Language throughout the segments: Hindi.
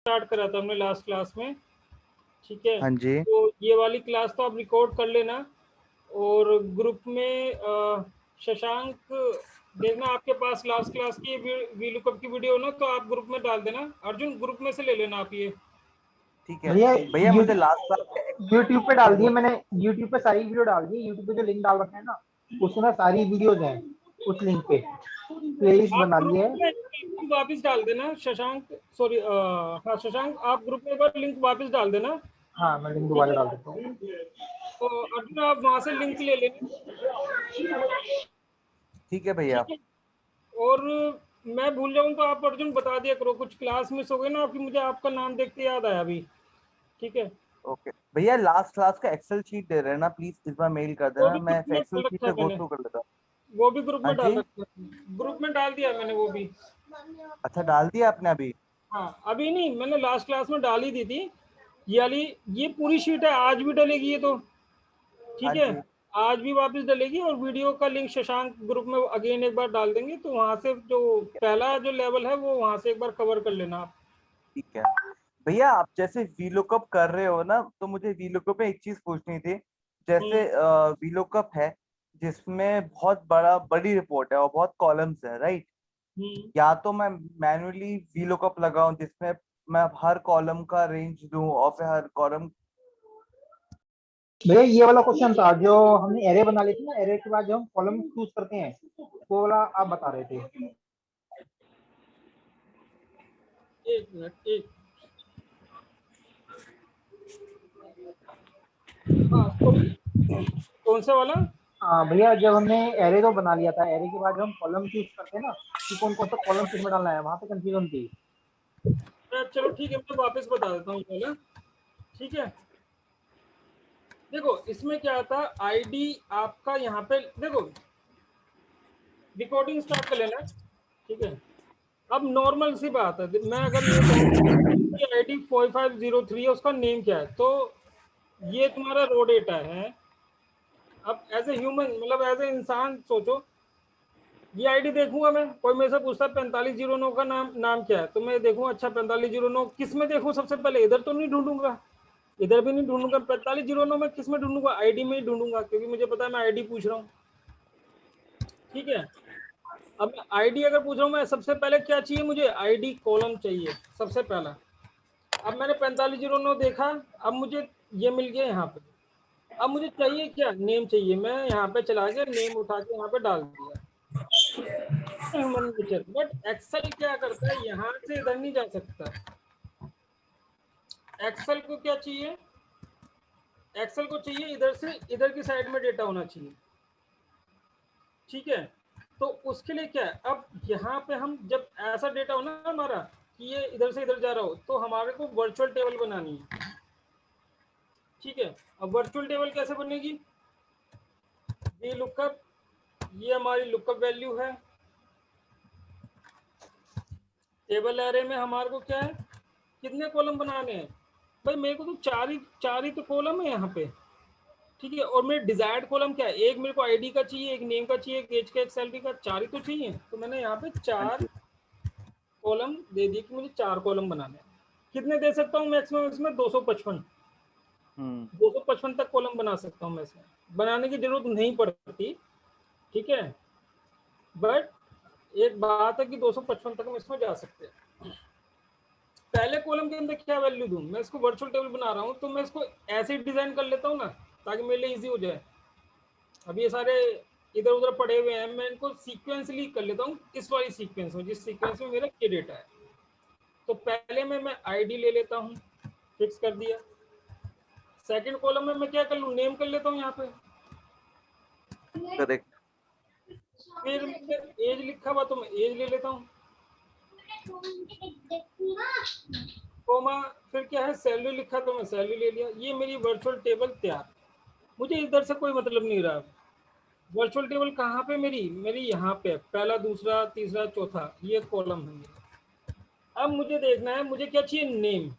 स्टार्ट करा था हमने लास्ट क्लास में, ठीक है। हाँ जी। तो ये वाली क्लास तो आप रिकॉर्ड कर लेना, और ग्रुप में शशांक देखना आपके पास लास्ट क्लास की वीलुकअप की वीडियो हो ना, तो आप ग्रुप में डाल देना। अर्जुन ग्रुप में से ले लेना आप ये। ठीक है भैया भैया, मुझे लास्ट क्लास का यूट्यूब पे डाल दिए मैंने, यूट्यूब पे सारी वीडियो डाल दी। यूट्यूब पे जो लिंक डाल रखा है ना, उसमें सारी वीडियोज हैं उस लिंक पे, प्लेलिस्ट आप बना ली ग्रुप है। में लिंक वापस डाल देना शशांक, सॉरी हाँ शशांक, आप ग्रुप में एक बार लिंक वापस डाल देना, हाँ मैं लिंक ठीक दोबारा है। डाल देता हूँ। तो अर्जुन आप वहां से लिंक ले लेना, ठीक है भैया। ठीक है। और मैं भूल जाऊं तो आप अर्जुन बता दिया करो, कुछ क्लास मिस हो गई ना आपकी, मुझे आपका नाम देख के याद आया अभी, ठीक है। ओके भैया, लास्ट क्लास का एक्सेल शीट दे रहे हैं ना, प्लीज इस बार मेल कर वो देना, भी मैं ग्रुप में एक्सेल डाल शीट रखा है से गो मैंने, थ्रू कर लेता हूँ। वो भी ग्रुप हाँ में डाल जी। रखा है, ग्रुप में डाल दिया मैंने वो भी। अच्छा, डाल दिया आपने अभी? हाँ अभी नहीं, मैंने लास्ट क्लास में डाल ही दी थी ये वाली। ये पूरी शीट है, आज भी डलेगी ये तो, हाँ ठीक है। जी। आज भी वापस डलेगी, और वीडियो का लिंक शशांक ग्रुप में अगेन एक बार डाल देंगे, तो वहां से जो ठीक है। पहला जो लेवल है वो वहां से एक बार कवर कर लेना आप। ठीक है भैया, आप जैसे वीलुकअप कर रहे हो ना, तो मुझे वीलुकअप में एक चीज पूछनी थी। जैसे हम्म वीलुकअप है जिसमें बहुत बड़ी रिपोर्ट है और बहुत कॉलम्स है, राइट? हम्म। या तो मैं मैन्युअली वीलुकअप लगाऊं जिसमें मैं हर कॉलम का रेंज दूं और फिर हर कॉलम। भैया ये वाला क्वेश्चन था जो हमने एरे बना ली थी ना, एरे के बाद जो हम कॉलम चूज करते हैं, वो वाला आप बता रहे थे। एक मिनट, एक, हाँ कौन सा वाला? हाँ भैया, जब हमने एरे तो बना लिया था, एरे के बाद जब हम कॉलम चूज करते हैं ना कि कौन कौन सा कॉलम किसमें डालना है, वहां पे कंफ्यूजन थी। चलो ठीक है, मैं वापस बता देता हूँ पहले, ठीक है। देखो इसमें क्या था, आईडी आपका यहाँ पे देखो, रिकॉर्डिंग स्टार्ट कर लेना, ठीक है। अब नॉर्मल सी बात है, मैं अगर ये कहूँ कि आईडी 4503 है, उसका नेम क्या है, तो ये तुम्हारा रो डेटा है। अब एज ए ह्यूमन, मतलब एज ए इंसान सोचो, ये आईडी देखूंगा मैं, कोई मेरे से पूछता है 4509 का नाम क्या है, तो मैं देखूंगा अच्छा 4509 किस में देखूं, सबसे पहले इधर तो नहीं ढूंढूंगा, इधर भी नहीं ढूंढूंगा, 4509 में किस में ढूंढूंगा, आईडी में ही ढूंढूंगा, क्योंकि मुझे पता है मैं आईडी पूछ रहा हूँ, ठीक है। अब मैं आईडी अगर पूछ रहा हूँ, मैं सबसे पहले क्या चाहिए, मुझे आईडी कॉलम चाहिए सबसे पहला। अब मैंने 4509 देखा, अब मुझे ये मिल गया यहाँ पे। अब मुझे चाहिए क्या, नेम चाहिए, मैं यहाँ पे चला के नेम उठा के यहाँ पे डाल दिया, ह्यूमन नेचर। बट एक्सेल क्या करता है, यहाँ से इधर नहीं जा सकता। एक्सेल को क्या चाहिए, एक्सेल को चाहिए इधर से इधर की साइड में डेटा होना चाहिए, ठीक है। तो उसके लिए क्या है, अब यहाँ पे हम जब ऐसा डेटा हो ना हमारा कि ये इधर से इधर जा रहा हो, तो हमारे को वर्चुअल टेबल बनानी है, ठीक है। अब वर्चुअल टेबल कैसे बनेगी, ये लुकअप, ये हमारी लुकअप वैल्यू है, टेबल एरे में हमारे को क्या है, कितने कॉलम बनाने हैं भाई, मेरे को तो चार ही तो कॉलम है यहाँ पे, ठीक है। और मेरे डिजायर्ड कॉलम क्या है, एक मेरे को आईडी का चाहिए, एक नेम का चाहिए, एक एज का, एक सैलरी का, चार ही तो चाहिए, तो मैंने यहाँ पे हाँ चार जी। कॉलम दे दिए कि मुझे चार कॉलम बनाने हैं। कितने दे सकता हूँ मैक्सिमम इसमें, 255, हम्म। 255 तक कॉलम बना सकता हूँ मैं इसमें, बनाने की जरूरत नहीं पड़ती, ठीक है। बट एक बात है कि 255 तक हम इसमें जा सकते हैं। पहले कॉलम के अंदर क्या वैल्यू दूं, मैं इसको वर्चुअल टेबल बना रहा हूँ, तो मैं इसको ऐसे ही डिजाइन कर लेता हूँ ना, ताकि मेरे लिए इजी हो जाए। अब ये सारे इधर उधर पड़े हुए हैं, मैं इनको सीक्वेंसली कर लेता हूँ, इस वाली सीक्वेंस में, जिस सीक्वेंस में मेरा ये डेटा है। तो पहले में मैं आईडी ले लेता हूँ, फिक्स कर दिया। सेकंड कॉलम में मैं क्या कर लूँ, नेम कर लेता हूँ यहाँ पे। करेक्ट। फिर एज लिखा हुआ तो मैं एज ले लेता हूँ, कोमा, फिर क्या है सैलरी लिखा तो मैं सैलरी ले लिया। ये मेरी वर्चुअल टेबल तैयार। मुझे इधर से कोई मतलब नहीं रहा। वर्चुअल टेबल कहाँ पे, मेरी मेरी यहाँ पे पहला दूसरा तीसरा चौथा ये कॉलम है मेरा। अब मुझे देखना है, मुझे क्या चाहिए, नेम।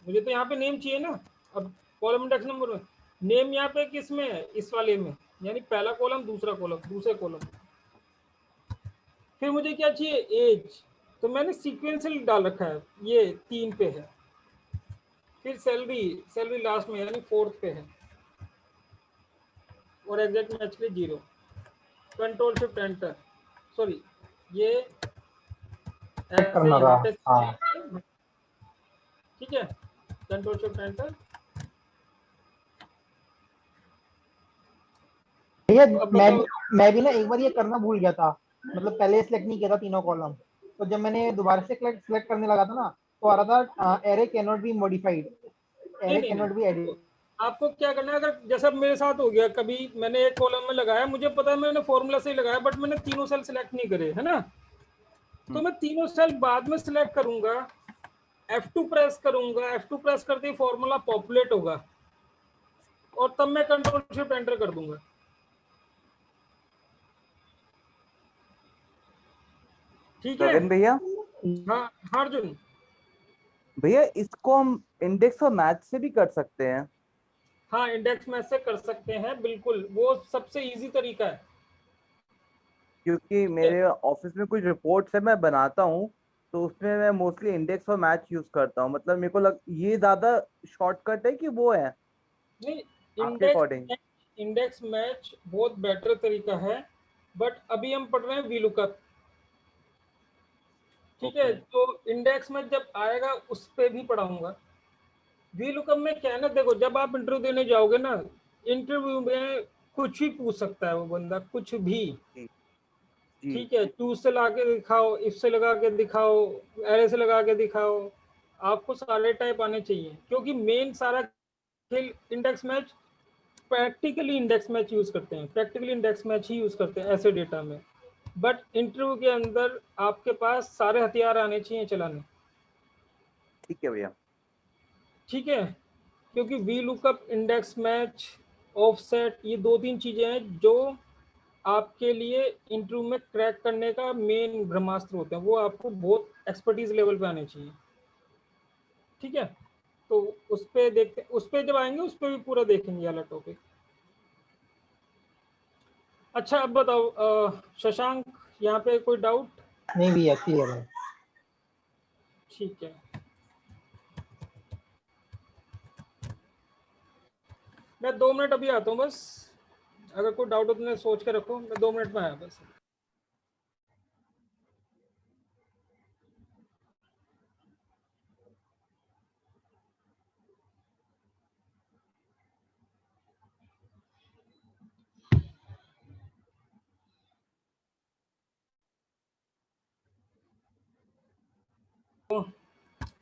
मुझे तो यहाँ पे नेम चाहिए ना। अब कॉलम इंडेक्स नंबर में नेम यहाँ पे किस में है, इस वाले में, यानी पहला कॉलम दूसरा कॉलम दूसरे कॉलम। फिर मुझे क्या चाहिए, एज। तो मैंने सीक्वेंशियल डाल रखा है, ये 3 पे है, फिर सैलरी लास्ट में यानी 4th पे है, और एग्जैक्ट मैच के 0, कंट्रोल शिफ्ट एंटर, सॉरी ये ऐसे करना था। यहाँ पे, हाँ ठीक है, कंट्रोल शिफ्ट एंटर। भैया अब मैं बताओ, मैं भी ना एक बार ये करना भूल गया था, मतलब पहले सिलेक्ट नहीं किया था तीनों कॉलम, तो जब मैंने दोबारा से सिलेक्ट करने लगा था ना, तो आ रहा था array can not be modified, नहीं एरे नहीं कैन नॉट बी नहीं, एडिट। आपको क्या करना है, अगर जैसा मेरे साथ हो गया, कभी मैंने एक कॉलम में लगाया, मुझे पता है मैंने फॉर्मूला से ही लगाया, बट मैंने तीनों सेल सिलेक्ट नहीं करे, है ना, तो मैं तीनों सेल बाद में सिलेक्ट करूंगा, F2 प्रेस करूंगा, F2 प्रेस करते ही फॉर्मूला पॉपुलेट होगा, और तब मैं कंट्रोल शिफ्ट एंटर कर दूंगा। ठीक है, गगन भैया, हाँ हाँ अर्जुन, भैया इसको हम इंडेक्स और मैच से भी कर सकते हैं? हाँ इंडेक्स मैच से कर सकते हैं बिल्कुल, वो सबसे इजी तरीका है। क्योंकि ठीक है, मेरे ऑफिस में कुछ रिपोर्ट्स है मैं बनाता हूँ, तो उसमें मैं मोस्टली इंडेक्स और मैच यूज करता हूँ। मतलब मेरे को ये ज्यादा शॉर्टकट है कि वो है नहीं आपके अकॉर्डिंग? इंडेक्स मैच बहुत बेटर तरीका है, बट अभी हम पढ़ रहे हैं वीलुकअप। ठीक है, ओके। तो इंडेक्स मैच जब आएगा उस पर भी पढ़ाऊंगा। वीलुकअप में क्या है ना, देखो जब आप इंटरव्यू देने जाओगे ना, इंटरव्यू में कुछ भी पूछ सकता है वो बंदा, कुछ भी। जी जी। ठीक है, टू से लगा के दिखाओ, इफ से लगा के दिखाओ, एरे से लगा के दिखाओ, आपको सारे टाइप आने चाहिए, क्योंकि मेन सारा खेल index match, practically index match use करते हैं, प्रैक्टिकली इंडेक्स मैच ही यूज करते हैं ऐसे डेटा में। बट इंटरव्यू के अंदर आपके पास सारे हथियार आने चाहिए चलाने। ठीक है भैया। ठीक है, क्योंकि V lookup, index match, offset, ये 2-3 चीजें हैं जो आपके लिए इंटरव्यू में क्रैक करने का मेन ब्रह्मास्त्र होते हैं, वो आपको बहुत एक्सपर्टीज लेवल पे आने चाहिए। ठीक है, तो उस पे देखते, उस पे जब आएंगे उस पे भी पूरा देखेंगे वाला टॉपिक। अच्छा अब बताओ शशांक, यहाँ पे कोई डाउट? नहीं भैया क्लियर है। ठीक है, मैं 2 मिनट अभी आता हूँ बस, अगर कोई डाउट हो तो सोच के रखो, मैं 2 मिनट में आया बस।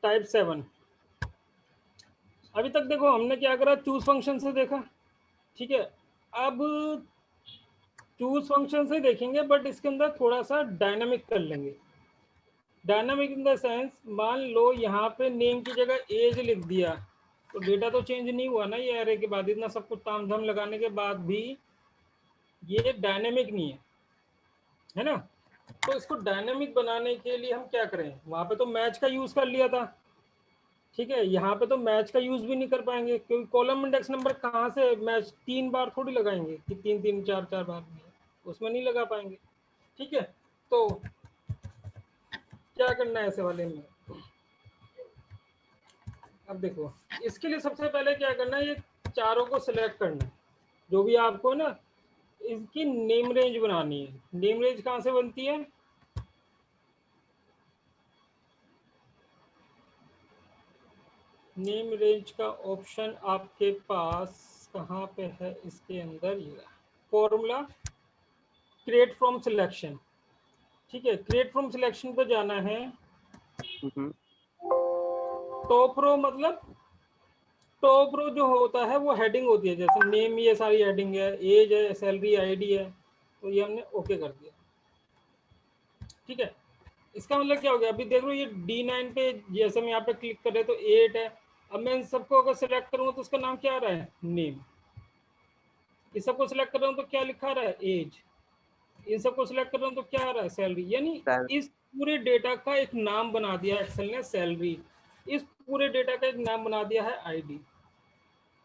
टाइप 7, अभी तक देखो हमने क्या करा, चूज फंक्शन से देखा। ठीक है, अब चूज फंक्शन से देखेंगे, बट इसके अंदर थोड़ा सा डायनामिक कर लेंगे। डायनामिक इन द सेंस, मान लो यहाँ पे नेम की जगह एज लिख दिया, तो डेटा तो चेंज नहीं हुआ ना, ये एरे के बाद इतना सब कुछ ताम झाम लगाने के बाद भी ये डायनेमिक नहीं है ना। तो इसको डायनेमिक बनाने के लिए हम क्या करें, वहां पे तो मैच का यूज कर लिया था। ठीक है, यहाँ पे तो मैच का यूज भी नहीं कर पाएंगे, क्योंकि कॉलम इंडेक्स नंबर कहाँ से मैच 3 बार थोड़ी लगाएंगे कि 3-3 4-4 बार, उसमें नहीं लगा पाएंगे। ठीक है, तो क्या करना है ऐसे वाले में, अब देखो इसके लिए सबसे पहले क्या करना है, ये चारों को सिलेक्ट करना है, जो भी आपको ना इसकी नेम रेंज बनानी है। नेम रेंज कहाँ से बनती है, नेम रेंज का ऑप्शन आपके पास कहाँ पे है, इसके अंदर ये फॉर्मूला, क्रिएट फ्रॉम सिलेक्शन। ठीक है, क्रिएट फ्रॉम सिलेक्शन पे जाना है। हम्म। टॉप रो मतलब, टॉप रो जो होता है वो हेडिंग होती है, जैसे नेम, ये सारी हेडिंग है, एज है, सैलरी, आईडी है, तो ये हमने ओके कर दिया। ठीक है, इसका मतलब क्या हो गया, अभी देख लो ये D9 पे जैसे हम यहाँ पे क्लिक कर रहे हैं तो 8 है। अब मैं इन सबको अगर सिलेक्ट करूंगा तो उसका नाम क्या आ रहा है, नेम। इस सबको सिलेक्ट कर रहा हूँ तो क्या लिखा रहा है, एज। इन सबको सिलेक्ट कर रहा हूँ तो क्या आ रहा है, सैलरी। यानी इस पूरे डेटा का एक नाम बना दिया एक्सेल ने, सैलरी। इस पूरे डेटा का एक नाम बना दिया है आईडी।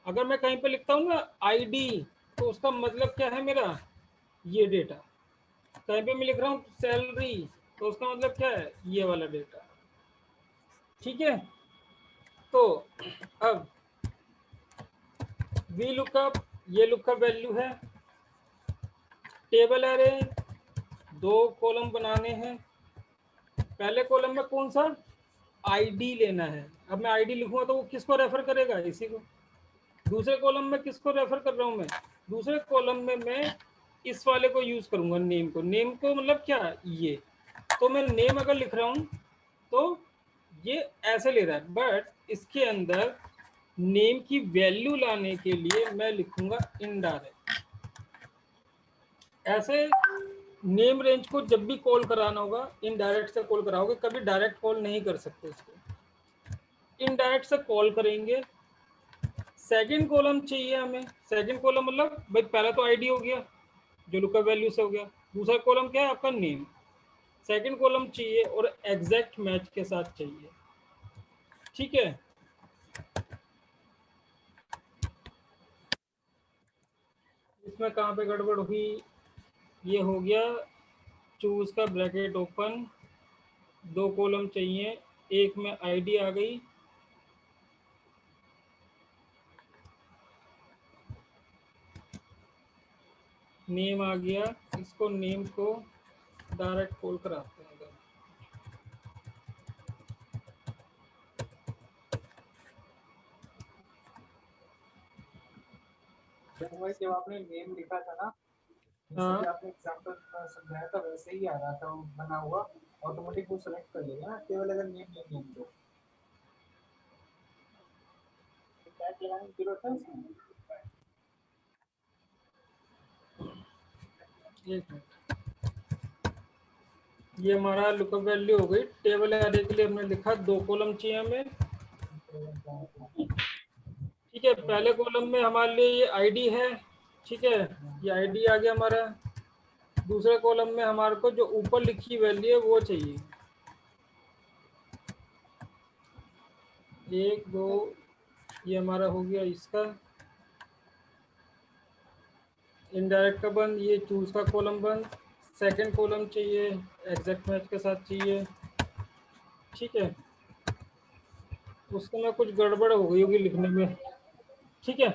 अगर मैं कहीं पे लिखता हूँ ना आईडी, तो उसका मतलब क्या है मेरा, ये डेटा। कहीं पे मैं लिख रहा हूँ सैलरी, तो उसका मतलब क्या है, ये वाला डेटा। ठीक है, तो अब वी लुकअप, ये लुकअप वैल्यू है। टेबल एरे, 2 कॉलम बनाने हैं। पहले कॉलम में कौन सा, आईडी लेना है। अब मैं आईडी लिखूंगा तो वो किसको रेफर करेगा, इसी को। दूसरे कॉलम में किसको रेफर कर रहा हूं मैं, दूसरे कॉलम में मैं इस वाले को यूज करूंगा, नेम को। नेम को मतलब क्या, ये। तो मैं नेम अगर लिख रहा हूं तो ये ऐसे ले रहा है, बट इसके अंदर नेम की वैल्यू लाने के लिए मैं लिखूंगा इनडायरेक्ट। ऐसे नेम रेंज को जब भी कॉल कराना होगा इनडायरेक्ट से कॉल कराओगे, कभी डायरेक्ट कॉल नहीं कर सकते इसको, इनडायरेक्ट से कॉल करेंगे। सेकंड कॉलम चाहिए हमें। सेकंड कॉलम मतलब भाई पहला तो आईडी हो गया जो लुकअप वैल्यू से हो गया, दूसरा कॉलम क्या है आपका, नेम। सेकंड कॉलम चाहिए और एग्जैक्ट मैच के साथ चाहिए। ठीक है, इसमें कहाँ पे गड़बड़ हुई, ये हो गया चूज का ब्रैकेट ओपन, 2 कॉलम चाहिए, एक में आईडी आ गई, नेम आ गया। इसको नेम को डायरेक्ट कॉल कराते हैं। जब आपने नेम लिखा था ना, हाँ, आपने एग्जांपल समझाया था वैसे ही आ रहा था, वो बना हुआ ऑटोमेटिक वो सेलेक्ट कर लेगा ना, केवल अगर नेम नहीं है तो टैग लगाने की जरूरत है उसमें। एक मिनट, ये हमारा लुकअप वैल्यू हो गई। टेबल एरे के लिए हमने लिखा 2 कॉलम चाहिए हमें। ठीक है, पहले कॉलम में हमारे लिए ये आईडी है। ठीक है, ये आईडी आ गया हमारा। दूसरे कॉलम में हमारे को जो ऊपर लिखी वैल्यू है वो चाहिए, 1 2, ये हमारा हो गया इसका इनडायरेक्ट का बंद, ये चूज का कॉलम बंद। सेकंड कॉलम चाहिए, एग्जैक्ट मैच के साथ चाहिए। ठीक है, उस समय कुछ गड़बड़ हो गई होगी लिखने में। ठीक है,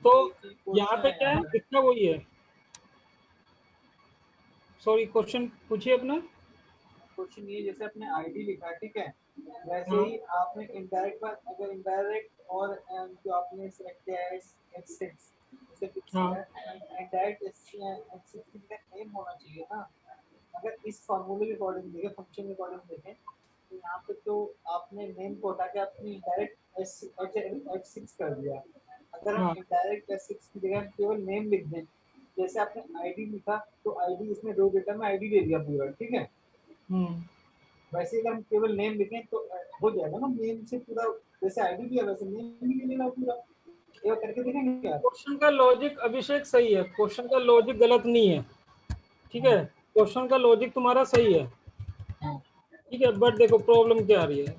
तो यहाँ पे क्या है लिखना वही है। सॉरी, क्वेश्चन पूछिए अपना। क्वेश्चन ये, जैसे आपने आईडी लिखा, ठीक है, वैसे हाँ, ही आपने इनडायरेक्ट पर अगर इनडायरेक्ट और जो आपने सेलेक्ट किया है X6 से फिक्स हाँ, किया है, इनडायरेक्ट X6 का नेम होना चाहिए ना। अगर इस फॉर्मूले के अकॉर्डिंग देखें, फंक्शन के अकॉर्डिंग देखें, तो यहाँ पे तो आपने नेम को हटा के आपने इनडायरेक्ट H6 कर दिया। अगर हम हाँ, इनडायरेक्ट H6 की जगह केवल नेम लिख दें, जैसे आपने आईडी लिखा तो आईडी इसमें रो डेटा में आईडी दे दिया पूरा, ठीक है। वैसे अगर हम केवल नेम लिखें तो हो जाएगा ना, नेम से पूरा, जैसे आईडी भी है वैसे नेम भी ले लेना पूरा। ये करके देखेंगे आप। क्वेश्चन का लॉजिक अभिषेक सही है, क्वेश्चन का लॉजिक गलत नहीं है। ठीक है, क्वेश्चन का लॉजिक तुम्हारा सही है। ठीक है, बट देखो प्रॉब्लम क्या आ रही है।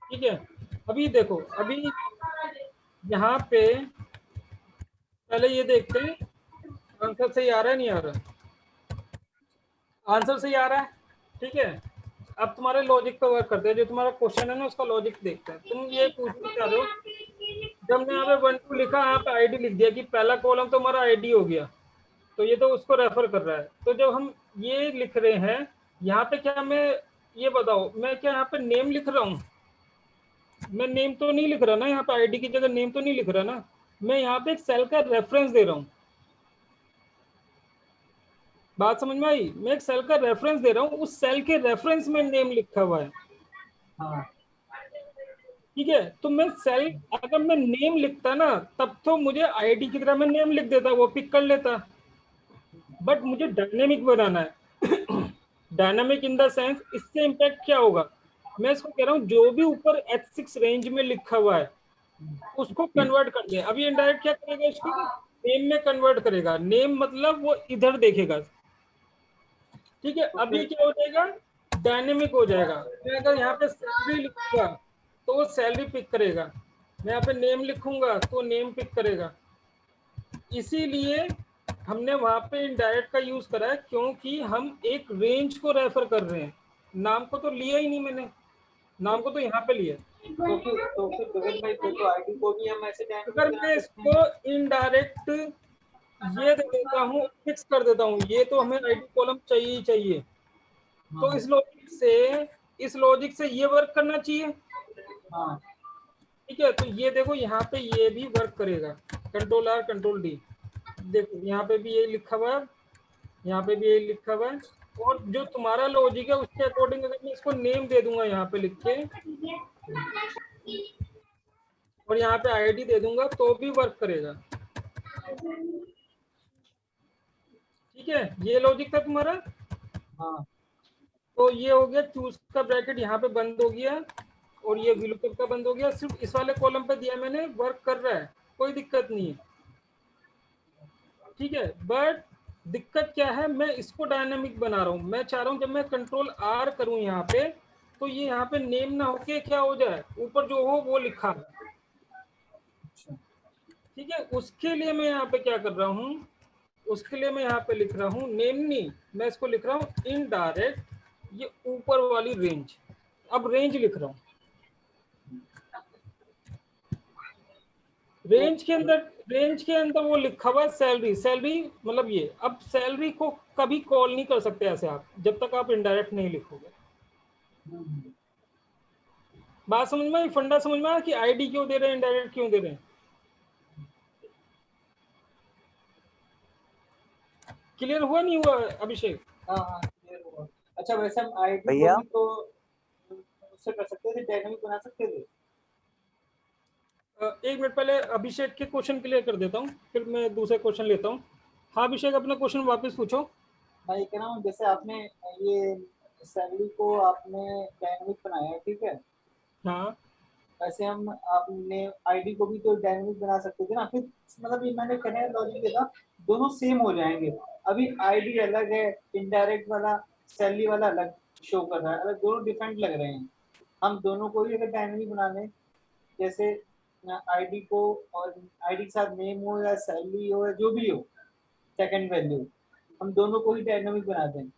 ठीक है, अभी देखो, अभी यहाँ पे पहले ये देखते हैं आंसर सही आ रहा है नहीं आ रहा। आंसर सही आ रहा है, ठीक है। अब तुम्हारे लॉजिक पे वर्क करते हैं, जो तुम्हारा क्वेश्चन है ना उसका लॉजिक देखते हैं। तुम ये पूछना चाह रहे हो, जब मैं यहाँ पे 1 2 लिखा, यहाँ पे आईडी लिख दिया कि पहला कॉलम तो हमारा आईडी हो गया, तो ये तो उसको रेफर कर रहा है। तो जब हम ये लिख रहे हैं यहाँ पे, क्या मैं, ये बताओ, मैं क्या यहाँ पे नेम लिख रहा हूँ, मैं नेम तो नहीं लिख रहा ना, यहाँ पे आईडी की जगह नेम तो नहीं लिख रहा ना, मैं यहाँ पे एक सेल का रेफरेंस दे रहा हूँ। बात समझ में आई, मैं एक सेल का रेफरेंस दे रहा हूँ, उस सेल के रेफरेंस में नेम लिखा हुआ है। हाँ, ठीक है, तो मैं सेल, अगर मैं नेम लिखता ना तब तो मुझे आईडी की तरह मैं नेम लिख देता, वो पिक कर लेता। बट मुझे डायनेमिक बनाना है। डायनामिक इन द सेंस, इससे इम्पैक्ट क्या होगा, मैं इसको कह रहा हूँ जो भी ऊपर H6 रेंज में लिखा हुआ है उसको कन्वर्ट कर दे। अभी इनडायरेक्ट क्या करेगा, इसको नेम में कन्वर्ट करेगा। नेम मतलब वो इधर देखेगा। ठीक है, अभी क्या हो जाएगा, डायनेमिक हो जाएगा। मैं अगर यहाँ पे सैलरी लिखूंगा तो वो सैलरी पिक करेगा, मैं यहाँ पे नेम लिखूंगा तो नेम पिक करेगा। इसीलिए हमने वहां पे इनडायरेक्ट का यूज करा है क्योंकि हम एक रेंज को रेफर कर रहे हैं, नाम को तो लिया ही नहीं मैंने, नाम को तो यहाँ पे लिया। तो फिर गगन भाई तो आईडी को भी हम ऐसे डायनेमिक अगर बना मैं सकते हैं। इसको इनडायरेक्ट ये दे देता हूँ, फिक्स कर देता हूँ, ये तो हमें आईडी कॉलम चाहिए ही चाहिए, तो इस लॉजिक से ये वर्क करना चाहिए। हाँ ठीक है, तो ये देखो यहाँ पे ये भी वर्क करेगा, कंट्रोल आर कंट्रोल डी, देखो यहाँ पे भी ये लिखा हुआ है, यहाँ पे भी ये लिखा हुआ है, और जो तुम्हारा लॉजिक है उसके अकॉर्डिंग अगर मैं इसको नेम दे दूंगा यहाँ पे लिख के, और यहाँ पे आईडी दे दूंगा तो भी वर्क करेगा। ठीक है, ये लॉजिक था तुम्हारा। हाँ तो ये हो गया चूज का ब्रैकेट यहाँ पे बंद हो गया, और ये VLOOKUP का बंद हो गया, सिर्फ इस वाले कॉलम पे दिया मैंने, वर्क कर रहा है, कोई दिक्कत नहीं है। ठीक है, बट दिक्कत क्या है, मैं इसको डायनामिक बना रहा हूँ, मैं चाह रहा हूँ जब मैं कंट्रोल R करूँ यहाँ पे, तो ये यहाँ पे नेम ना होके क्या हो जाए, ऊपर जो हो वो लिखा है। ठीक है, उसके लिए मैं यहाँ पे क्या कर रहा हूँ, उसके लिए मैं यहाँ पे लिख रहा हूँ नेम नहीं, मैं इसको लिख रहा हूँ इनडायरेक्ट, ये ऊपर वाली रेंज, अब रेंज लिख रहा हूँ। रेंज के अंदर वो लिखा हुआ सैलरी, सैलरी मतलब ये, अब सैलरी को कभी कॉल नहीं कर सकते ऐसे आप, जब तक आप इनडायरेक्ट नहीं लिखोगे। बात समझ में आई, फंडा समझ में आया कि आईडी क्यों दे रहे हैं, इनडायरेक्ट क्यों दे रहे हैं। क्लियर हुआ नहीं हुआ अभिषेक? हाँ क्लियर हुआ। अच्छा वैसे हम आईडी भैया? को भी तो उससे कर सकते थे, डायनामिक बना सकते थे। एक मिनट पहले अभिषेक के क्वेश्चन क्लियर कर देता हूँ, फिर मैं दूसरे क्वेश्चन लेता हूँ। हाँ अभिषेक, अपना क्वेश्चन वापस पूछो। मैं ये कह रहा हूँ जैसे आपने ये सैलरी को आपने डायनामिक बनाया है, ठीक है, हाँ वैसे हम आपने आईडी को भी तो डायनामिक बना सकते थे ना। फिर मतलब ये मैंने कहने का लॉजिक ये था, दोनों सेम हो जाएंगे। अभी आईडी अलग है, इनडायरेक्ट वाला सैलरी वाला अलग शो कर रहा है, अलग, दोनों डिफरेंट लग रहे हैं। हम दोनों को ही अगर डायनामिक बना लें, जैसे आईडी को और आईडी के साथ नेम हो या सैलरी हो या जो भी हो सेकंड वैल्यू, हम दोनों को ही डायनामिक बना दें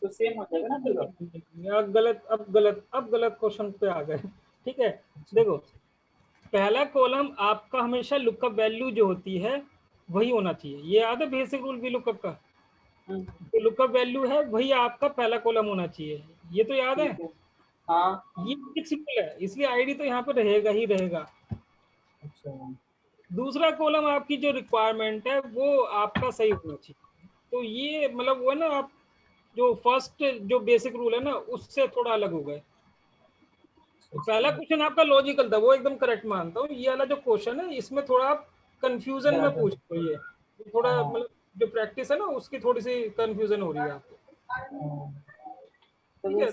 तो सेम हो जाएगा ना पूरा। अब गलत क्वेश्चन पे आ गए। ठीक है, देखो पहला कॉलम आपका हमेशा लुकअप वैल्यू जो होती है वही होना चाहिए, ये याद है बेसिक रूल भी लुकअप का, तो लुकअप वैल्यू है वही आपका पहला कॉलम होना चाहिए, ये तो याद है। हाँ ये फिक्सिबल है, इसलिए आईडी तो यहाँ पे रहेगा ही रहेगा। अच्छा, दूसरा कॉलम आपकी जो रिक्वायरमेंट है वो आपका सही होना चाहिए, तो ये मतलब वो है ना, आप जो फर्स्ट जो बेसिक रूल है ना उससे थोड़ा अलग हो गए। तो पहला क्वेश्चन आपका लॉजिकल था, वो एकदम करेक्ट मानता हूँ, ये वाला जो क्वेश्चन है इसमें थोड़ा आप कंफ्यूजन में पूछ रहे हो, ये थोड़ा मतलब जो प्रैक्टिस है ना उसकी थोड़ी सी कंफ्यूजन हो रही है आपको। ठीक है,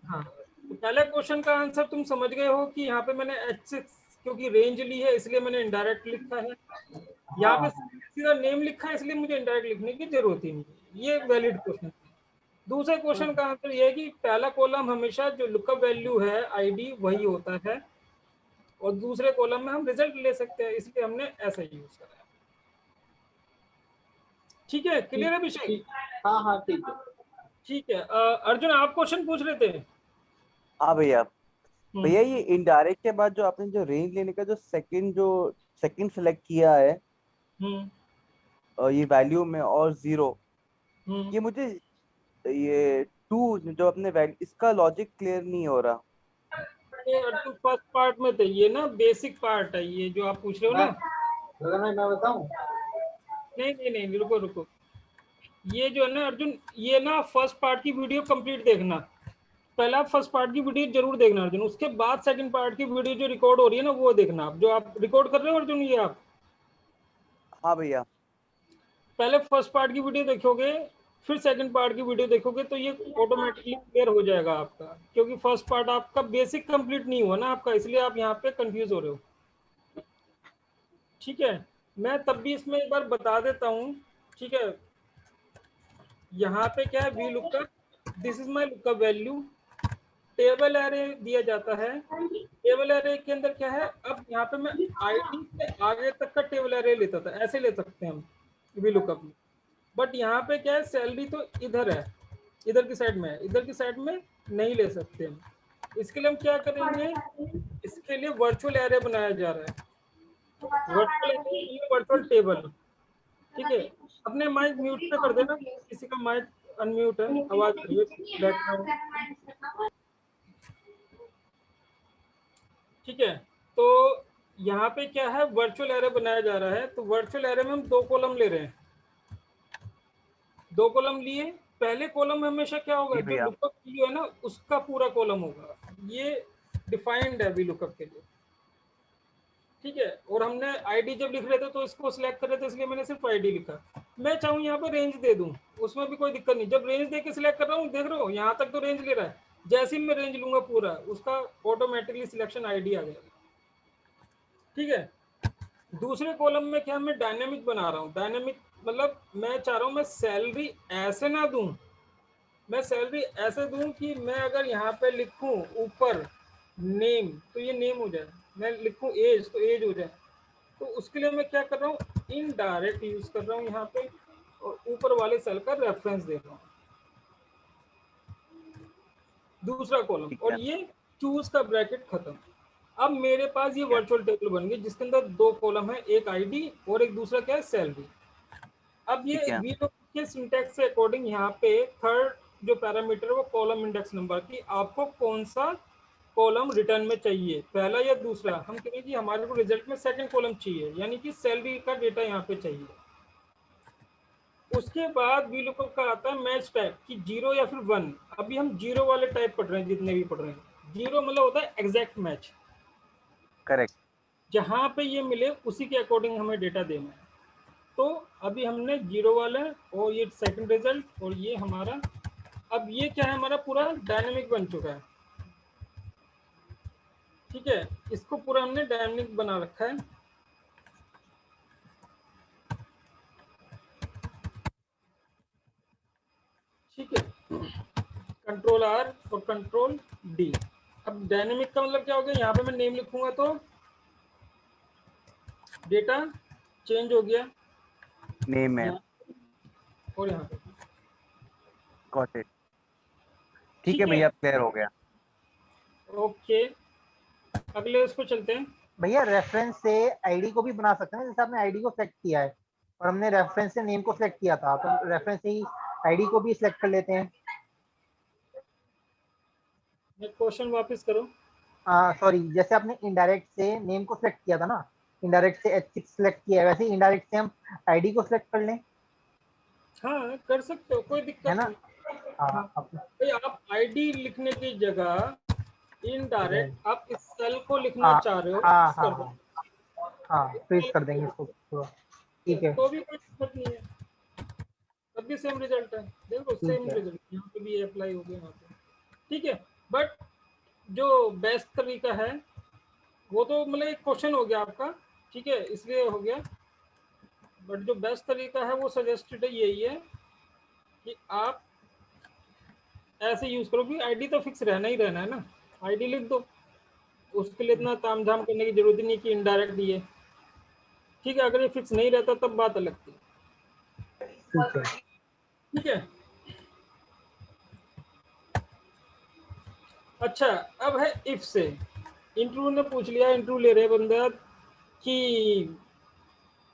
हाँ, तो पहले क्वेश्चन का आंसर तुम समझ गए हो कि यहाँ पे मैंने H6 क्योंकि रेंज ली है इसलिए मैंने इनडायरेक्ट लिखा है, यहाँ पे सीधा नेम लिखा है इसलिए मुझे इनडायरेक्ट लिखने की जरूरत ही नहीं, ये वैलिड क्वेश्चन है। दूसरे क्वेश्चन का आंसर ये है कि पहला कॉलम हमेशा जो लुकअप वैल्यू है आईडी वही होता है, और दूसरे कॉलम में हम रिजल्ट ले सकते हैं, इसलिए हमने ऐसा यूज करा है। ठीक है, क्लियर है अभिषेक? हाँ हाँ ठीक है। ठीक है, अर्जुन आप क्वेश्चन पूछ रहे थे। हाँ भैया। भैया ये इनडायरेक्ट के बाद जो आपने जो रेंज लेने का जो सेकंड सेलेक्ट किया है ये वैल्यू में और 0, ये मुझे ये 2 जो अपने वैल्यू, इसका लॉजिक क्लियर नहीं हो रहा। अर्जुन फर्स्ट पार्ट में थे, ये ना बेसिक पार्ट है ये जो आप पूछ रहे हो ना। मैं बताऊं? नहीं रुको, ये जो है ना अर्जुन, ये ना फर्स्ट पार्ट की वीडियो कंप्लीट देखना, पहला फर्स्ट पार्ट की वीडियो जरूर देखना अर्जुन, उसके बाद सेकंड पार्ट की वीडियो जो रिकॉर्ड हो रही है ना वो देखना, जो आप रिकॉर्ड कर रहे हो अर्जुन ये आप। हाँ भैया। पहले फर्स्ट पार्ट की वीडियो देखोगे फिर सेकंड पार्ट की वीडियो देखोगे तो ये ऑटोमेटिकली क्लियर हो जाएगा आपका, क्योंकि फर्स्ट पार्ट आपका बेसिक कंप्लीट नहीं हुआ ना आपका, इसलिए आप यहाँ पे कंफ्यूज हो रहे हो। ठीक है, मैं तब भी इसमें एक बार बता देता हूँ। ठीक है, यहाँ पे क्या है, V lookup, this is my lookup value, table array दिया जाता है, टेबल एरे के अंदर क्या है, अब यहाँ पे मैं आईडी से आगे तक का टेबल एरे लेता था, ऐसे ले सकते हैं हम, वी लुकअप में। बट यहाँ पे क्या है, सैलरी तो इधर है, इधर की साइड में है, इधर की साइड में नहीं ले सकते हम। इसके लिए हम क्या करेंगे, इसके लिए वर्चुअल एरे बनाया जा रहा है। Virtual array, virtual table. ठीक है, अपने माइक म्यूट पे कर देना, किसी का माइक अनम्यूट है, आवाज आ रही है बैकग्राउंड। ठीक है, तो यहाँ पे क्या है, वर्चुअल एरे बनाया जा रहा है। तो वर्चुअल एरे में हम 2 कॉलम ले रहे हैं, 2 कॉलम लिए। पहले कॉलम में हमेशा क्या होगा, जो लुकअप वैल्यू है ना उसका पूरा कॉलम होगा, ये डिफाइंड है वी लुकअप के लिए। ठीक है, और हमने आईडी जब लिख रहे थे तो इसको सिलेक्ट कर रहे थे, इसलिए मैंने सिर्फ आईडी लिखा। मैं चाहूँ यहाँ पे रेंज दे दूँ, उसमें भी कोई दिक्कत नहीं। जब रेंज दे के सिलेक्ट कर रहा हूँ, देख रहे हो यहाँ तक तो रेंज ले रहा है, जैसे ही मैं रेंज लूंगा पूरा, उसका ऑटोमेटिकली सिलेक्शन आईडी आ जाएगा। ठीक है, दूसरे कॉलम में क्या मैं डायनेमिक बना रहा हूँ। डायनेमिक मतलब मैं चाह रहा हूँ मैं सैलरी ऐसे ना दूं, मैं सैलरी ऐसे दूं कि मैं अगर यहाँ पे लिखूं ऊपर नेम तो ये नेम हो जाए, मैं लिखूं एज तो एज हो जाए। तो उसके लिए मैं क्या कर रहा हूँ, इनडायरेक्ट यूज कर रहा हूँ यहाँ पे, और ऊपर वाले सेल का रेफरेंस दे रहा हूँ, दूसरा कॉलम, और ये चूज का ब्रैकेट खत्म। अब मेरे पास ये वर्चुअल टेबल बन गई जिसके अंदर 2 कॉलम है, एक आईडी और एक दूसरा क्या है, सैलरी। अब ये वीलुकअप के सिंटैक्स से अकॉर्डिंग यहाँ पे थर्ड जो पैरामीटर है वो कॉलम इंडेक्स नंबर की, आपको कौन सा कॉलम रिटर्न में चाहिए, पहला या दूसरा। हम कहें कि हमारे को रिजल्ट में सेकंड कॉलम चाहिए, यानी कि सैलरी का डेटा यहाँ पे चाहिए। उसके बाद वीलुकअप का आता है मैच टाइप कि 0 या फिर 1। अभी हम 0 वाले टाइप पढ़ रहे हैं, जितने भी पढ़ रहे हैं 0 मतलब होता है एग्जैक्ट मैच, करेक्ट, जहां पे ये मिले उसी के अकॉर्डिंग हमें डेटा देना है। तो अभी हमने 0 वाला और ये सेकंड रिजल्ट, और ये हमारा, अब ये क्या है, हमारा पूरा डायनेमिक बन चुका है। ठीक है, इसको पूरा हमने डायनेमिक बना रखा है। ठीक है, कंट्रोल आर और कंट्रोल डी। अब डायनेमिक का मतलब क्या हो गया, यहाँ पे मैं नेम लिखूंगा तो डेटा चेंज हो गया, नेम है, और यहाँ पे। Got it. ठीक है भैया, क्लियर हो गया। ओके, अगले उसको चलते हैं। भैया रेफरेंस से आईडी को भी बना सकते हैं, जैसे आपने आईडी को सेलेक्ट किया है और हमने रेफरेंस से नेम को सिलेक्ट किया था, तो रेफरेंस से ही आईडी को भी सिलेक्ट कर लेते हैं। क्वेश्चन वापस करो। सॉरी, जैसे आपने इनडायरेक्ट से नेम को सिलेक्ट किया था ना, इनडायरेक्ट से H6 सिलेक्ट किया है, वैसे ही इनडायरेक्ट से हम आईडी को सिलेक्ट कर लें। हाँ कर सकते हो, कोई दिक्कत है ना? नहीं। हाँ, हाँ, भाई आप आईडी लिखने की जगह इनडायरेक्ट आप इस सेल को लिखना चाह रहे हो, हाँ कर दो। हाँ, फ्रीज कर देंगे इसको पूरा। ठीक है, तो भी कोई दिक्कत नहीं है, तब भी सेम रिजल्ट है। देखो सेम रिजल्ट यहाँ पे भी अप्लाई हो गया यहाँ पे। ठीक है, बट जो बेस्ट तरीका है वो तो मतलब एक क्वेश्चन हो गया आपका, ठीक है, इसलिए हो गया। बट जो बेस्ट तरीका है वो सजेस्टेड यही है कि आप ऐसे यूज करो कि आईडी तो फिक्स रहना ही रहना है ना, आईडी लिख दो, उसके लिए इतना तामझाम करने की जरूरत नहीं कि इनडायरेक्ट दिए। ठीक है, अगर ये फिक्स नहीं रहता तब बात अलग थी। ठीक है, अच्छा अब है इफ से। इंटरव्यू ने पूछ लिया, इंटरव्यू ले रहे बंदा कि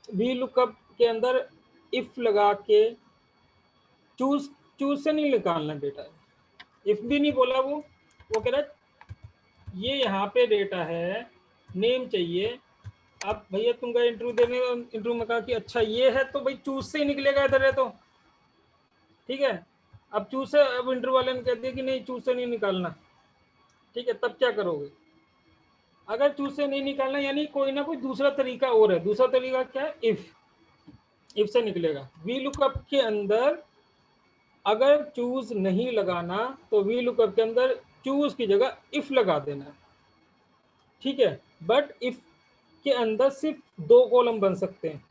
वी लुकअप के अंदर इफ लगा के चूज से नहीं निकालना डेटा, इफ भी नहीं बोला वो कह रहा ये यहाँ पे डेटा है, नेम चाहिए। अब भैया तुम गए इंटरव्यू देने, इंटरव्यू में कहा कि अच्छा ये है, तो भाई चूज से ही निकलेगा इधर है तो। ठीक है, अब चूज से, अब इंटरव्यू वाले ने कह दिया कि नहीं चूज से नहीं निकालना। ठीक है, तब क्या करोगे, अगर चूज से नहीं निकालना यानी कोई ना कोई दूसरा तरीका और है। दूसरा तरीका क्या है, इफ से निकलेगा। वी लुकअप के अंदर अगर चूज नहीं लगाना तो वी लुकअप के अंदर चूज की जगह इफ लगा देना। ठीक है, बट इफ के अंदर सिर्फ 2 कॉलम बन सकते हैं।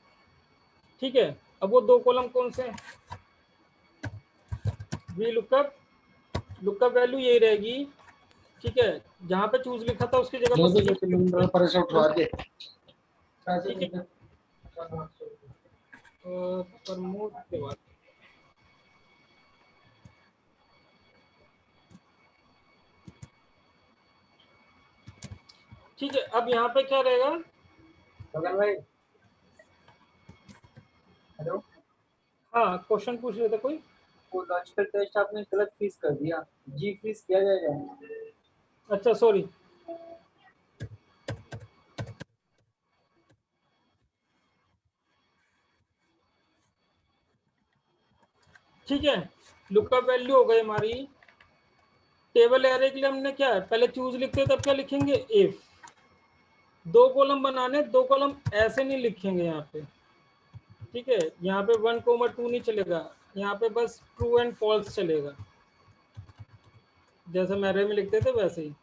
ठीक है, अब वो 2 कॉलम कौन से हैं, वी लुकअप वैल्यू यही रहेगी। ठीक है, जहां पे चूज लिखा था उसकी जगह पर ठीक है, प्रमोद के बाद ठीक है। अब यहाँ पे क्या रहेगा? गगन भाई हेलो, हाँ, क्वेश्चन पूछ रहे थे कोई। वो लॉजिकल टेस्ट आपने गलत फ्रीज कर दिया, जी फ्रीज किया जाएगा। अच्छा सॉरी। ठीक है, लुकअप वैल्यू हो गई हमारी। टेबल एरे के लिए हमने क्या है, पहले चूज लिखते हैं तब क्या लिखेंगे, इफ। दो कॉलम बनाने, दो कॉलम ऐसे नहीं लिखेंगे यहाँ पे, ठीक है। यहाँ पे 1,2 नहीं चलेगा, यहाँ पे बस ट्रू एंड फॉल्स चलेगा, जैसे हम एरे में लिखते थे वैसे ही।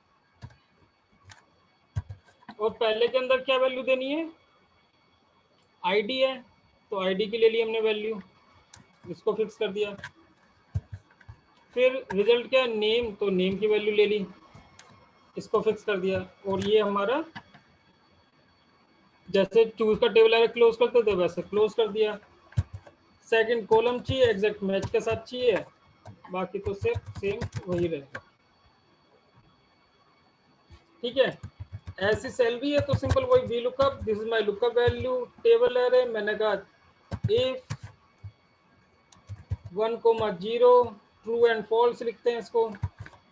और पहले के अंदर क्या वैल्यू देनी है, आईडी है तो आईडी की ले ली हमने वैल्यू, इसको फिक्स कर दिया। फिर रिजल्ट क्या है, नेम, तो नेम की वैल्यू ले ली, इसको फिक्स कर दिया। और ये हमारा जैसे चूज का टेबल एरे क्लोज करते थे वैसे क्लोज कर दिया। सेकंड कॉलम चाहिए एग्जैक्ट मैच के साथ चाहिए, बाकी तो सेम वही रहेगा, ठीक है। ऐसी सैलरी है तो सिंपल वही V lookup, this is my lookup value table array, मैंने कहा इफ 1,0 ट्रू एंड फॉल्स लिखते हैं इसको।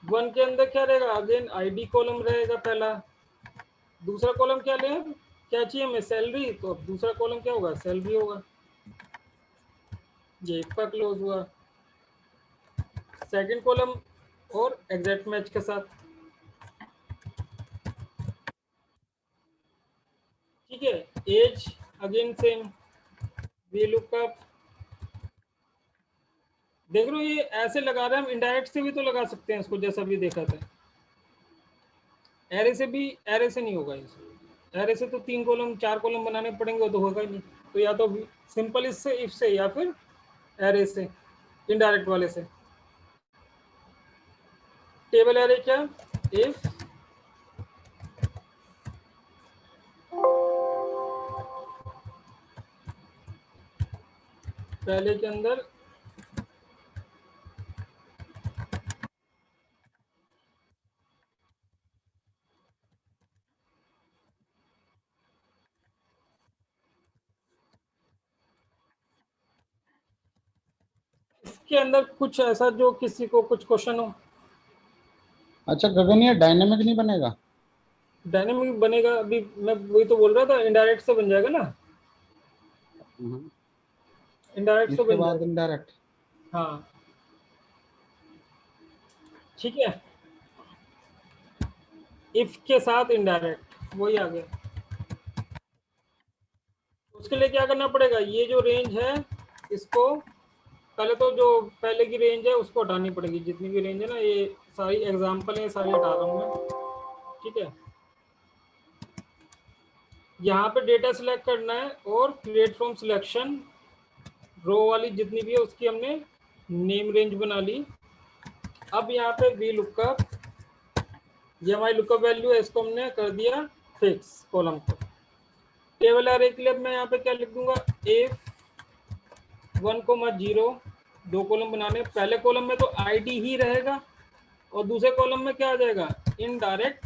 1 के अंदर क्या रहेगा, अगेन आईडी कॉलम रहेगा पहला। दूसरा कॉलम क्या ले, क्या चाहिए हमें, सैलरी, तो अब दूसरा कॉलम क्या होगा, सैलरी होगा। ये इसका क्लोज हुआ। सेकंड कॉलम और एग्जैक्ट मैच के साथ, ठीक है। As again same, we look up. देख रहे हो ये ऐसे लगा रहे हैं हम, इनडायरेक्ट से भी तो लगा सकते हैं इसको, जैसा भी देखा था। एरे से भी, एरे से नहीं होगा इसको, एरे से तो 3 कॉलम 4 कॉलम बनाने पड़ेंगे, तो होगा ही नहीं। तो या तो सिंपल इससे, इफ से, या फिर एरे से, इनडायरेक्ट वाले से। टेबल एरे क्या, इफ पहले के अंदर इसके अंदर कुछ ऐसा जो किसी को कुछ क्वेश्चन हो। अच्छा गगन, ये डायनेमिक नहीं बनेगा? डायनेमिक बनेगा, अभी मैं वही तो बोल रहा था, इनडायरेक्ट से बन जाएगा ना, इनडायरेक्ट से इसके बन बाद जाएगा। इनडायरेक्ट। हाँ ठीक है, इफ के साथ इनडायरेक्ट वही आ गया। उसके लिए क्या करना पड़ेगा, ये जो रेंज है इसको पहले तो, जो पहले की रेंज है उसको हटानी पड़ेगी, जितनी भी रेंज है ना, ये सारी एग्जांपल है, सारी हटा रहा हूँ मैं, ठीक है। यहाँ पे डेटा सिलेक्ट करना है और क्रिएट फ्रॉम सिलेक्शन, रो वाली जितनी भी है उसकी हमने नेम रेंज बना ली। अब यहाँ पे वी लुकअप, ये हमारी लुकअप वैल्यू है, इसको हमने कर दिया फिक्स कॉलम को। टेबल एरे के लिए मैं यहाँ पे क्या लिख दूंगा, इफ 1,0 दो कॉलम बनाने, पहले कॉलम में तो आईडी ही रहेगा और दूसरे कॉलम में क्या आ जाएगा, इनडायरेक्ट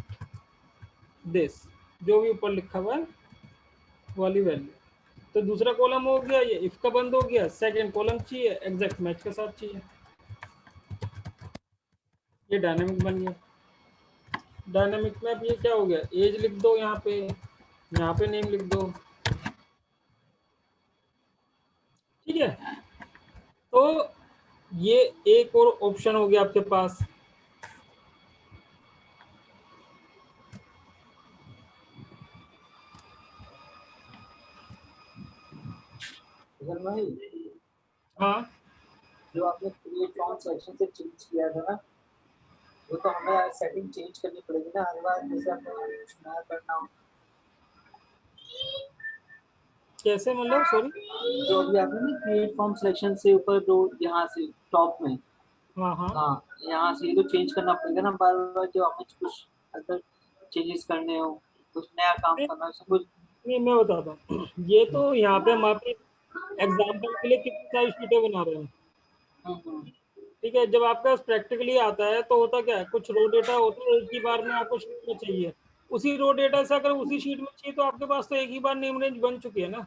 दिस, जो भी ऊपर लिखा हुआ है वाली वैल्यू। तो दूसरा कॉलम हो गया, ये इफ का बंद हो गया। सेकंड कॉलम चाहिए एग्जैक्ट मैच के साथ चाहिए, ये डायनेमिक बन गया। डायनेमिक में अब ये क्या हो गया, एज लिख दो, यहाँ पे नेम लिख दो, ठीक है। तो ये एक और ऑप्शन हो गया आपके पास। गगन भाई, हाँ जो आपने क्रिएट फ्रॉम सेक्शन से चेंज किया था ना, वो तो हमें सेटिंग चेंज करनी पड़ेगी ना हर बार, जैसे हमें नया करना हो। कैसे, मतलब सॉरी। जो अभी आपने ना क्रिएट फ्रॉम सिलेक्शन से ऊपर दो, यहाँ से टॉप में, हाँ हाँ हाँ यहाँ से तो चेंज करना पड़ेगा ना बार बार, जो हमें कुछ अगर चेंजेस करने हो, कुछ नया काम करना हो, सब कुछ। नहीं, मैं बताता हूँ। ये तो यहाँ पे हमारे एग्जाम्पल के लिए कितनी सारी शीटें बना रहे हैं। ठीक है, जब आपका प्रैक्टिकली आता है तो होता क्या है, कुछ रो डेटा होता है एक ही बार में आपको शीट में चाहिए, उसी रो डेटा से अगर उसी शीट में चाहिए तो आपके पास तो एक ही बार नेम रेंज बन चुकी है ना।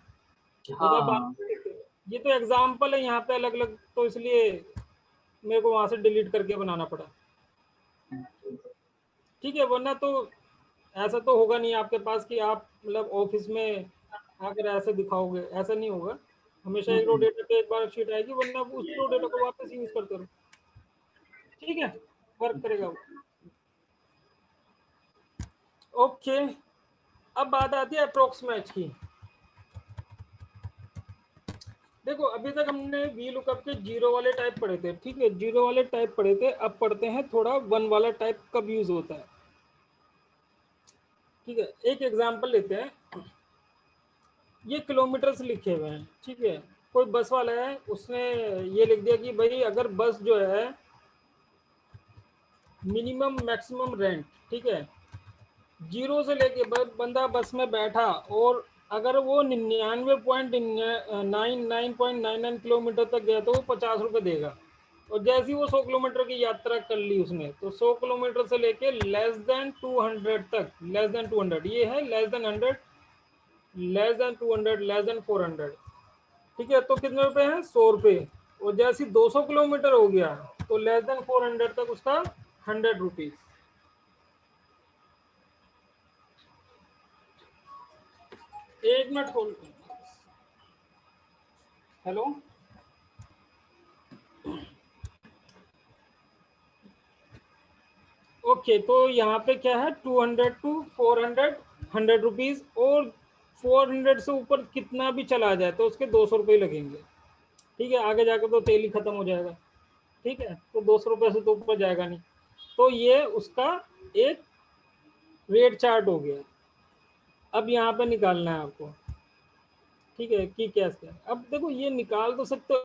हाँ ये तो एग्जाम्पल है यहाँ पे अलग अलग, तो इसलिए मेरे को वहां से डिलीट करके बनाना पड़ा। ठीक है, वरना तो ऐसा तो होगा नहीं आपके पास कि आप मतलब ऑफिस में आकर ऐसे दिखाओगे, ऐसा नहीं होगा। हमेशा एक रो डेटा पे एक बार शीट आएगी, वरना उस रो डेटा को वापस यूज करते रहो। ठीक है, वर्क करेगा वो। ओके, अब बात आती है अप्रोक्सीमेट की। देखो अभी तक हमने वी लुकअप के जीरो वाले टाइप पढ़े थे, ठीक है, जीरो वाले टाइप पढ़े थे। अब पढ़ते हैं थोड़ा वन वाला टाइप कब यूज होता है। ठीक है, एक एग्जांपल लेते हैं। ये किलोमीटर्स लिखे हुए हैं, ठीक है। कोई बस वाला है, उसने ये लिख दिया कि भाई अगर बस जो है मिनिमम मैक्सिमम रेंट, ठीक है, जीरो से लेके बंदा बस में बैठा और अगर वो 99.99 किलोमीटर तक गया तो वो 50 रुपये देगा। और जैसे ही वो 100 किलोमीटर की यात्रा कर ली उसने, तो 100 किलोमीटर से लेके लेस देन 200 तक, लेस देन 200 ये है, less than 100, less than 200, less than 400, ठीक है, तो कितने रुपए हैं, 100 रुपये। और जैसे 200 किलोमीटर हो गया तो लेस देन 400 तक उसका 100 रुपीज। एक मिनट होल्ड। हेलो, ओके, तो यहाँ पे क्या है, 200 टू 400, 100 रुपीज। और 400 से ऊपर कितना भी चला जाए तो उसके 200 रुपये लगेंगे। ठीक है, आगे जाकर तो तेल ही खत्म हो जाएगा। ठीक है, तो 200 रुपये से तो ऊपर जाएगा नहीं। तो ये उसका एक रेट चार्ट हो गया। अब यहाँ पे निकालना है आपको, ठीक है, कि कैसे। अब देखो ये निकाल तो सकते हो